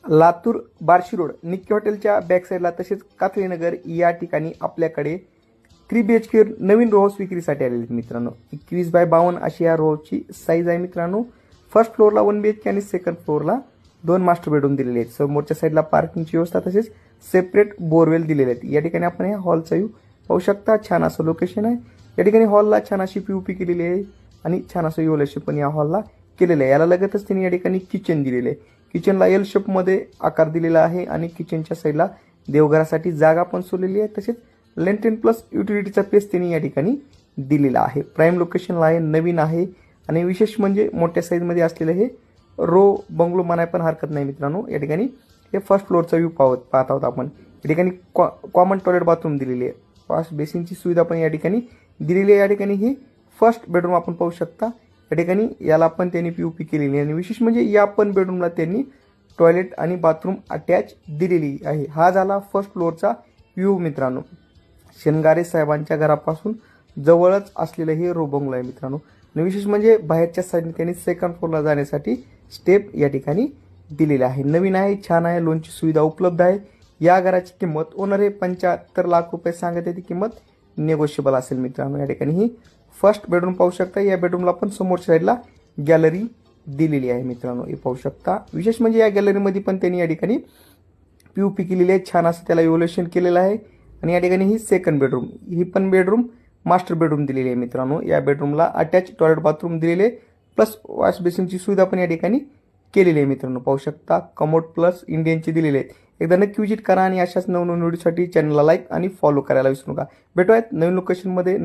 Latur Barshi road Nikki हॉटेलच्या back साईडला तसेच काथळीनगर या ठिकाणी आपल्याकडे 3 BHK नवीन रो हाऊस विक्रीसाठी आलेले आहेत मित्रांनो. 21x52 अशी या रो हाऊसची साईज आहे मित्रांनो. फर्स्ट फ्लोअरला 1 BHK आणि सेकंड फ्लोअरला 2 मास्टर बेडरूम दिलेले आहेत. समोरच्या साईडला पार्किंगची व्यवस्था तसेच सेपरेट बोरवेल दिलेले आहेत. या ठिकाणी आपण या हॉलचा व्ह्यू पाहू शकता. छान असं लोकेशन आहे. या ठिकाणी हॉलला छान अशी POP केलेली आहे आणि छान असं इव्होल्युशन पण या हॉलला केलेलं आहे. याला लगतच त्यांनी या ठिकाणी किचन दिलेले आहे. किचनला L शेपमध्ये आकार दिलेला आहे आणि किचनच्या साईडला देवघरासाठी जागा पण सोडलेली आहे. तसेच लेंटेन प्लस युटिलिटीचा पेस त्यांनी या ठिकाणी दिलेला आहे. प्राईम लोकेशनला आहे, नवीन आहे आणि विशेष म्हणजे मोठ्या साईजमध्ये असलेलं हे रो बंगलो म्हणाय पण हरकत नाही मित्रांनो. या ठिकाणी हे फर्स्ट फ्लोअरचा व्ह्यू पाहत आहोत आपण. या ठिकाणी कॉमन टॉयलेट बाथरूम दिलेली आहे. वॉश बेसिनची सुविधा पण या ठिकाणी दिलेली आहे. या ठिकाणी ही फर्स्ट बेडरूम आपण पाहू शकता. या ठिकाणी याला पण त्यांनी POP केलेली आहे आणि विशेष म्हणजे या पण बेडरूमला त्यांनी टॉयलेट आणि बाथरूम अटॅच दिलेली आहे. हा झाला फर्स्ट फ्लोअरचा व्ह्यू मित्रांनो. शेनगारे साहेबांच्या घरापासून जवळच असलेलं हे रो बंगलो आहे मित्रांनो. आणि विशेष म्हणजे बाहेरच्या साईडने त्यांनी सेकंड फ्लोअरला जाण्यासाठी स्टेप या ठिकाणी दिलेले आहे. नवीन आहे, छान आहे, लोनची सुविधा उपलब्ध आहे. या घराची किंमत ओनर हे 75 लाख रुपये सांगत आहे. ती किंमत निगोशिएबल असेल मित्रांनो. या ठिकाणी ही फर्स्ट बेडरूम पाहू शकता. या बेडरूमला पण समोरच्या साईडला गॅलरी दिलेली आहे मित्रांनो. हे पाहू शकता. विशेष म्हणजे या गॅलरीमध्ये पण त्यांनी या ठिकाणी POP केलेली आहे. छान असं त्याला इव्होल्युशन केलेलं आहे. आणि या ठिकाणी ही सेकंड बेडरूम, ही पण बेडरूम मास्टर बेडरूम दिलेली आहे मित्रांनो. या बेडरूमला अटॅच टॉयलेट बाथरूम दिलेले प्लस वॉश बेसिनची सुविधा पण या ठिकाणी केलेली आहे मित्रांनो. पाहू शकता. कमोड प्लस इंडियनचे दिलेले आहेत. एकदा नक्की विजिट करा आणि अशाच नवनवीन व्हिडिओसाठी चॅनलला लाईक आणि फॉलो करायला विसरू नका. भेटूयात नवीन लोकेशनमध्ये.